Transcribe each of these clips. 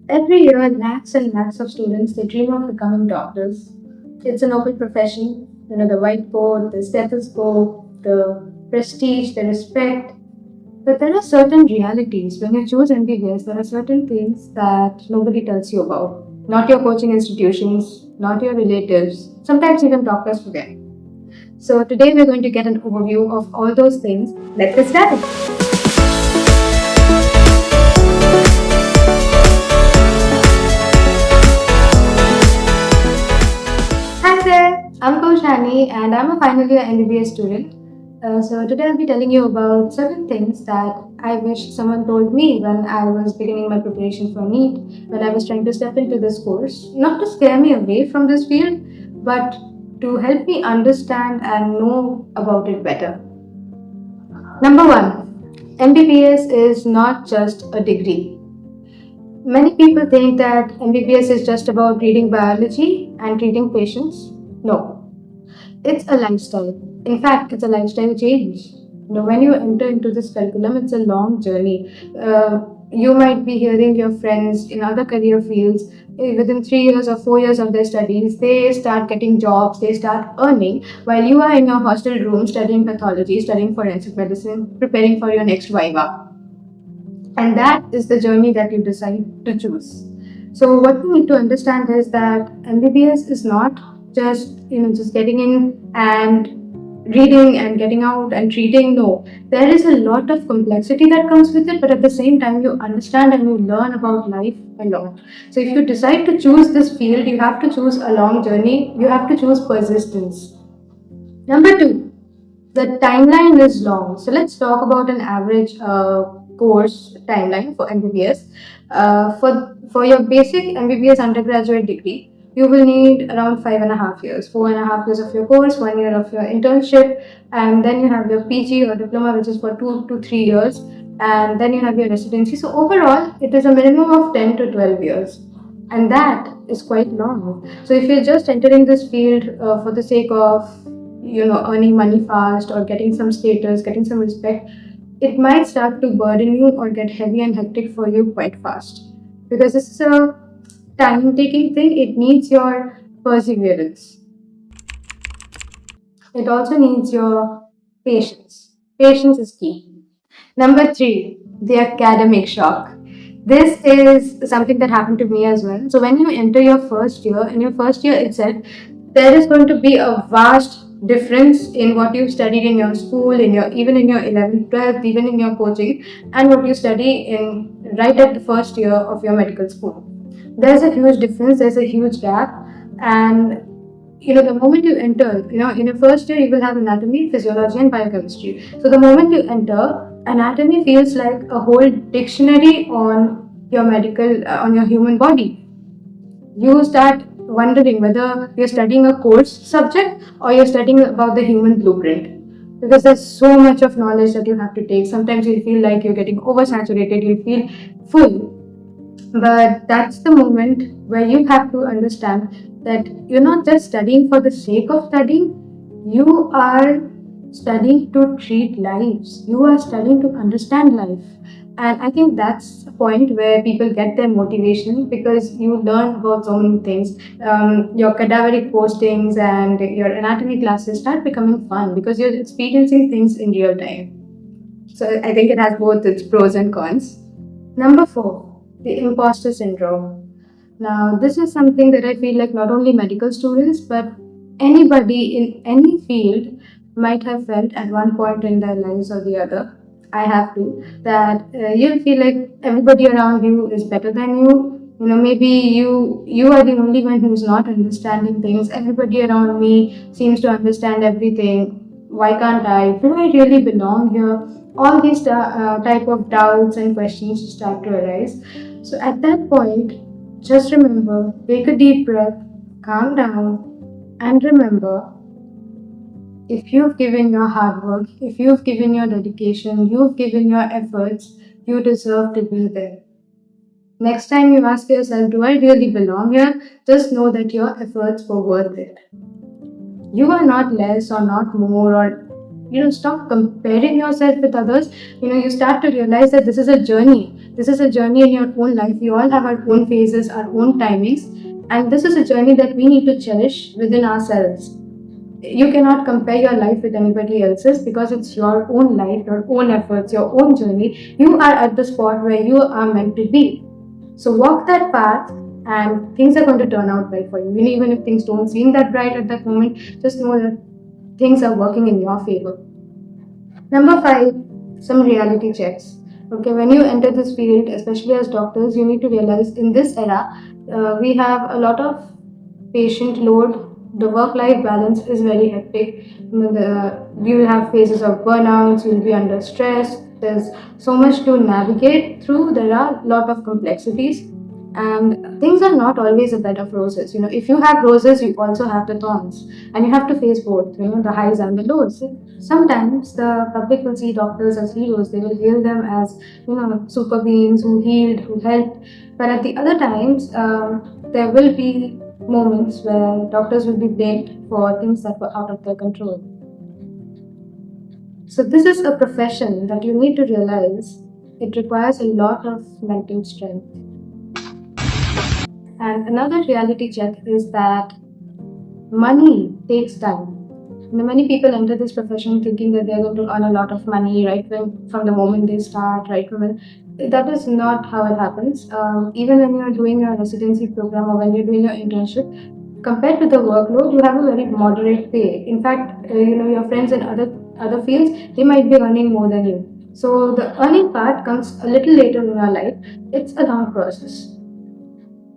Every year, lakhs and lakhs of students they dream of becoming doctors. It's a noble profession. The whiteboard, the stethoscope, the prestige, the respect. But there are certain realities. When you choose MBBS, there are certain things that nobody tells you about. Not your coaching institutions, not your relatives. Sometimes even doctors forget. So today we're going to get an overview of all those things. Let's get started. Hi there, I'm Kaushani and I'm a final year MBBS student. So today I'll be telling you about certain things that I wish someone told me when I was beginning my preparation for NEET, when I was trying to step into this course, not to scare me away from this field, but to help me understand and know about it better. Number one, MBBS is not just a degree. Many people think that MBBS is just about reading biology and treating patients. No, it's a lifestyle. In fact, it's a lifestyle change. When you enter into this curriculum, it's a long journey. You might be hearing your friends in other career fields within 3 years or 4 years of their studies, they start getting jobs, they start earning, while you are in your hostel room studying pathology, studying forensic medicine, preparing for your next viva. And that is the journey that you decide to choose. So what we need to understand is that MBBS is not just getting in and reading and getting out and treating. No, there is a lot of complexity that comes with it, but at the same time you understand and you learn about life a lot. So if you decide to choose this field, you have to choose a long journey, you have to choose persistence. Number two, the timeline is long. So let's talk about an average course timeline for MBBS. For your basic MBBS undergraduate degree, you will need around 5.5 years, 4.5 years of your course, 1 year of your internship, and then you have your PG or diploma, which is for 2 to 3 years, and then you have your residency. So overall, it is a minimum of 10 to 12 years. And that is quite long. So if you're just entering this field for the sake of earning money fast or getting some status, getting some respect, it might start to burden you or get heavy and hectic for you quite fast, because this is a time taking thing. It needs your perseverance. It also needs your patience is key. Number three, the academic shock. This is something that happened to me as well. So when you enter your first year, in your first year itself, there is going to be a vast difference in what you studied in your school, even in your 11th, 12th, even in your coaching, and what you study in right at the first year of your medical school. There's a huge difference, there's a huge gap, and the moment you enter, in your first year, you will have anatomy, physiology, and biochemistry. So the moment you enter, anatomy feels like a whole dictionary on your human body. You start wondering whether you're studying a course subject or you're studying about the human blueprint, because there's so much of knowledge that you have to take. Sometimes you feel like you're getting oversaturated, you feel full. But that's the moment where you have to understand that you're not just studying for the sake of studying, you are studying to treat lives, you are studying to understand life. And I think that's the point where people get their motivation, because you learn about so many things. Your cadaveric postings and your anatomy classes start becoming fun because you're experiencing things in real time. So I think it has both its pros and cons. Number four, the imposter syndrome. Now, this is something that I feel like not only medical students, but anybody in any field might have felt at one point in their lives or the other. I have to, that you'll feel like everybody around you is better than you. Maybe you are the only one who's not understanding things. Everybody around me seems to understand everything. Why can't I? Do I really belong here? All these type of doubts and questions start to arise. So at that point, just remember, take a deep breath, calm down, and remember, if you've given your hard work, if you've given your dedication, you've given your efforts, you deserve to be there. Next time you ask yourself, do I really belong here? Just know that your efforts were worth it. You are not less or not more, or stop comparing yourself with others. You start to realize that this is a journey. This is a journey in your own life. We all have our own phases, our own timings, and this is a journey that we need to cherish within ourselves. You cannot compare your life with anybody else's, because it's your own life, your own efforts, your own journey. You are at the spot where you are meant to be. So walk that path, and things are going to turn out well for you. Even if things don't seem that bright at that moment, just know that things are working in your favor. Number five, some reality checks. Okay, when you enter this field, especially as doctors, you need to realize in this era, we have a lot of patient load. The work-life balance is very hectic. You will have phases of burnouts. You'll be under stress. There's so much to navigate through. There are a lot of complexities, and things are not always a bed of roses. If you have roses, you also have the thorns, and you have to face both. The highs and the lows. Sometimes the public will see doctors as heroes. They will hail them as super beings who healed, who helped. But at the other times, there will be moments where doctors will be blamed for things that were out of their control. So this is a profession that you need to realize it requires a lot of mental strength. And another reality check is that money takes time. Many people enter this profession thinking that they're going to earn a lot of money from the moment they start, right from when. That is not how it happens. Even when you're doing your residency program or when you're doing your internship, compared to the workload, you have a very moderate pay. In fact, your friends in other fields, they might be earning more than you. So the earning part comes a little later in your life. It's a long process.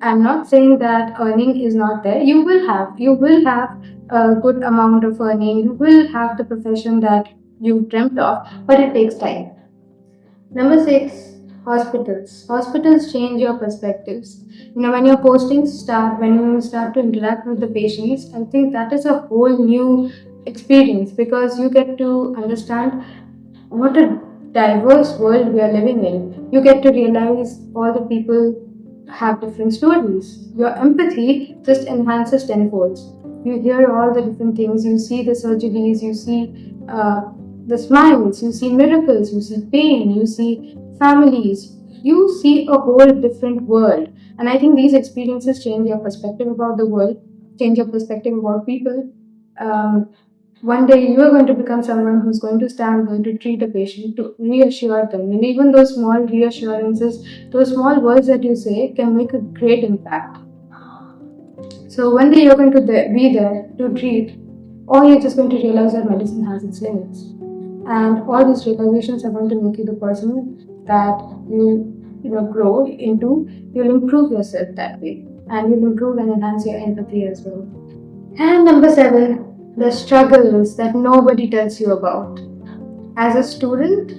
I'm not saying that earning is not there. You will have a good amount of earning. You will have the profession that you dreamt of, but it takes time. Number six, hospitals. Hospitals change your perspectives. When your postings start, when you start to interact with the patients, I think that is a whole new experience, because you get to understand what a diverse world we are living in. You get to realize all the people have different stories. Your empathy just enhances tenfold. You hear all the different things, you see the surgeries, you see the smiles, you see miracles, you see pain, you see families, you see a whole different world. And I think these experiences change your perspective about the world, change your perspective about people. One day you are going to become someone who's going to stand, going to treat a patient, to reassure them. And even those small reassurances, those small words that you say can make a great impact. So one day you're going to be there to treat, or you're just going to realize that medicine has its limits. And all these realizations are going to make you the person that you grow into. You'll improve yourself that way, and you'll improve and enhance your empathy as well. And number seven, the struggles that nobody tells you about. As a student,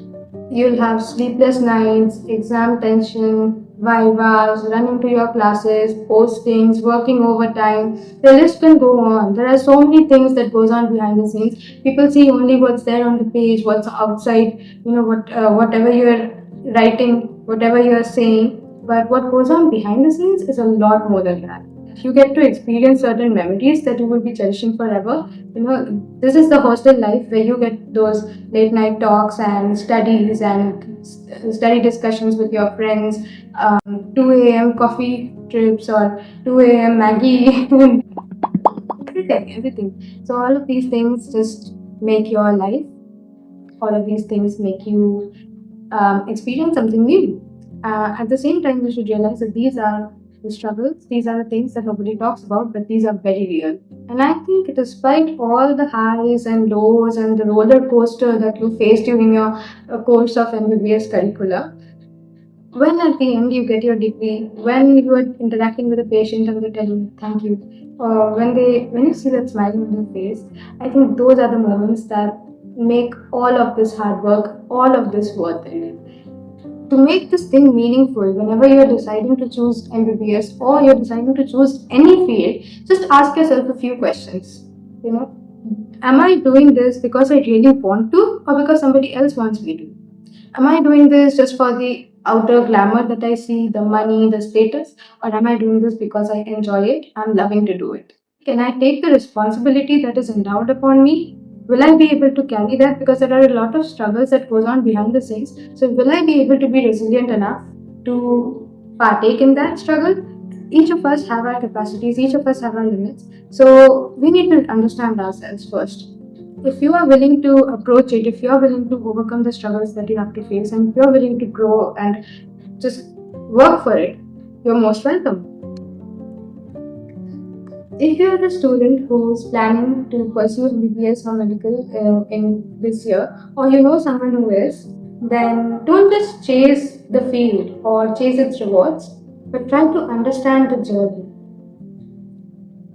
you'll have sleepless nights, exam tension, vivas, running to your classes, postings, working overtime. The list can go on. There are so many things that goes on behind the scenes. People see only what's there on the page, what's outside, whatever you're writing, whatever you're saying. But what goes on behind the scenes is a lot more than that. You get to experience certain memories that you will be cherishing forever. This is the hostel life where you get those late night talks and studies and study discussions with your friends, 2 a.m. coffee trips or 2 a.m. Maggie, everything. So all of these things just make your life. All of these things make you experience something new. At the same time, you should realize that these are the struggles, these are the things that nobody talks about, but these are very real. And I think despite all the highs and lows and the roller coaster that you face during your course of MBBS curricula, when at the end you get your degree, when you are interacting with a patient and they tell you thank you, or when you see that smile on their face, I think those are the moments that make all of this hard work, all of this worth it. To make this thing meaningful, whenever you're deciding to choose MBBS or you're deciding to choose any field, just ask yourself a few questions. Am I doing this because I really want to, or because somebody else wants me to? Am I doing this just for the outer glamour that I see, the money, the status, or am I doing this because I enjoy it? I'm loving to do it. Can I take the responsibility that is endowed upon me will I be able to carry that? Because there are a lot of struggles that goes on behind the scenes. So will I be able to be resilient enough to partake in that struggle? Each of us have our capacities, each of us have our limits. So we need to understand ourselves first. If you are willing to approach it, if you are willing to overcome the struggles that you have to face, and if you are willing to grow and just work for it, you're most welcome. If you're a student who's planning to pursue MBBS or medical in this year, or you know someone who is, then don't just chase the field or chase its rewards, but try to understand the journey.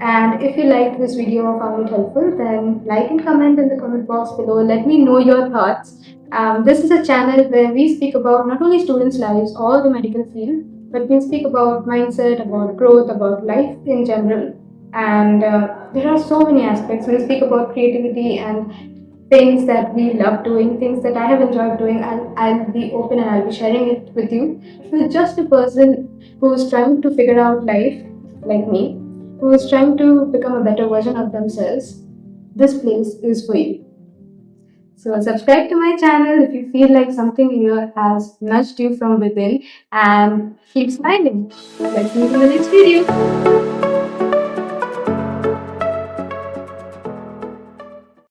And if you liked this video or found it helpful, then like and comment in the comment box below. Let me know your thoughts. This is a channel where we speak about not only students' lives or the medical field, but we speak about mindset, about growth, about life in general. And there are so many aspects. We'll speak about creativity and things that we love doing, things that I have enjoyed doing, and I'll be open and I'll be sharing it with you. If you're just a person who's trying to figure out life like me, who is trying to become a better version of themselves, this place is for you. So subscribe to my channel if you feel like something here has nudged you from within, and keep smiling. Let's meet in the next video.